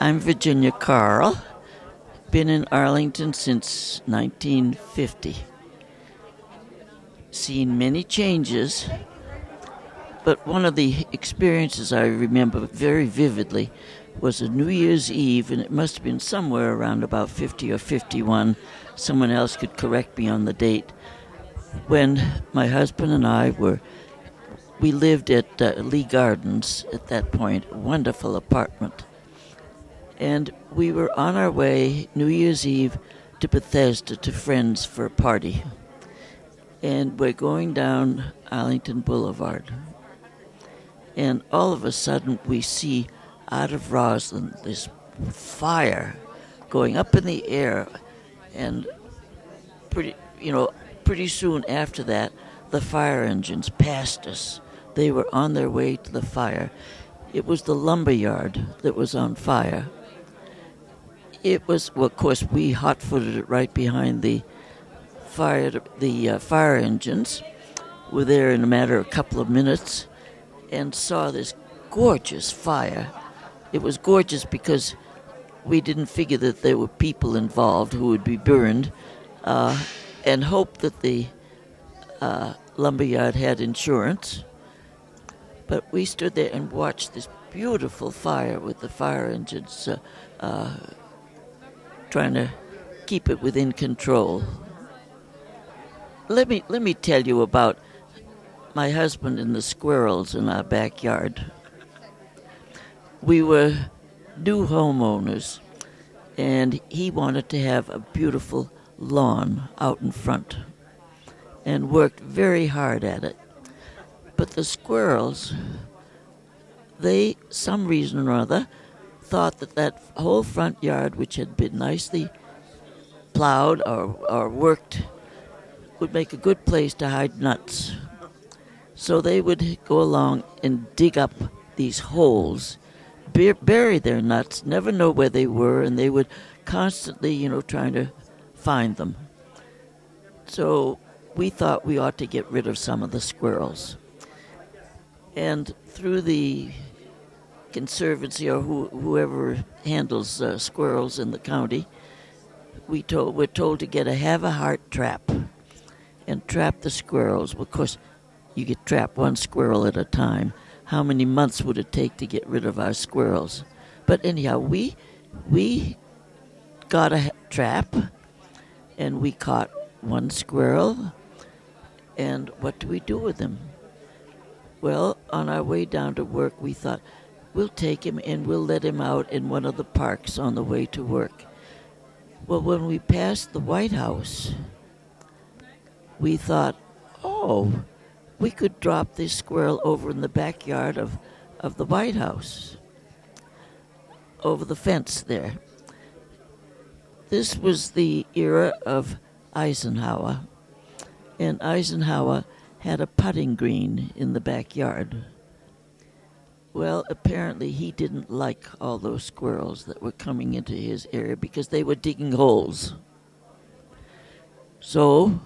I'm Virginia Karl. Been in Arlington since 1950. Seen many changes, but one of the experiences I remember very vividly was a New Year's Eve, and it must have been somewhere around about 50 or 51. Someone else could correct me on the date. When my husband and I we lived at Lee Gardens at that point, a wonderful apartment. And we were on our way New Year's Eve to Bethesda to friends for a party. And we're going down Arlington Boulevard. And all of a sudden we see out of Roslyn this fire going up in the air. And pretty soon after that, the fire engines passed us. They were on their way to the fire. It was the lumber yard that was on fire. It was, well, of course, we hot-footed it right behind the fire engines. Were there in a matter of a couple of minutes and saw this gorgeous fire. It was gorgeous because we didn't figure that there were people involved who would be burned, and hoped that the lumberyard had insurance. But we stood there and watched this beautiful fire with the fire engines trying to keep it within control. Let me tell you about my husband and the squirrels in our backyard. We were new homeowners, and he wanted to have a beautiful lawn out in front and worked very hard at it. But the squirrels, they, some reason or other, thought that whole front yard, which had been nicely plowed or worked, would make a good place to hide nuts. So they would go along and dig up these holes, bury their nuts, never know where they were, and they would constantly, trying to find them. So we thought we ought to get rid of some of the squirrels. And through the Conservancy or whoever handles squirrels in the county, we're told to have a heart trap and trap the squirrels. Well, of course, you could trap one squirrel at a time. How many months would it take to get rid of our squirrels? But anyhow, we got a trap, and we caught one squirrel. And what do we do with him? Well, on our way down to work, we thought, we'll take him and we'll let him out in one of the parks on the way to work. Well, when we passed the White House, we thought, we could drop this squirrel over in the backyard of the White House, over the fence there. This was the era of Eisenhower, and Eisenhower had a putting green in the backyard. Well, apparently he didn't like all those squirrels that were coming into his area because they were digging holes. So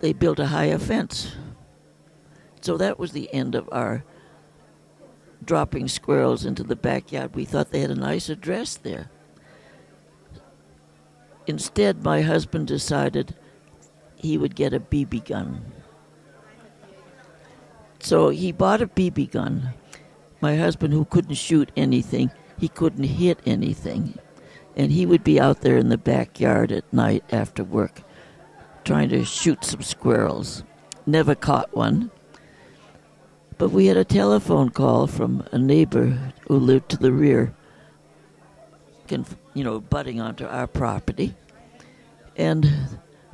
they built a higher fence. So that was the end of our dropping squirrels into the backyard. We thought they had a nice address there. Instead, my husband decided he would get a BB gun. So he bought a BB gun. My husband, who couldn't shoot anything, he couldn't hit anything. And he would be out there in the backyard at night after work trying to shoot some squirrels. Never caught one. But we had a telephone call from a neighbor who lived to the rear, butting onto our property. And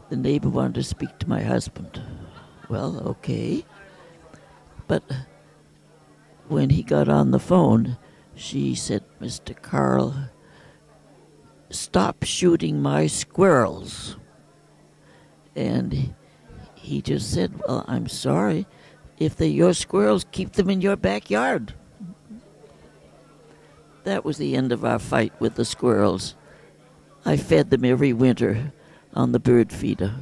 the neighbor wanted to speak to my husband. Well, okay. But when he got on the phone, she said, "Mr. Karl, stop shooting my squirrels." And he just said, "Well, I'm sorry. If they're your squirrels, keep them in your backyard." That was the end of our fight with the squirrels. I fed them every winter on the bird feeder.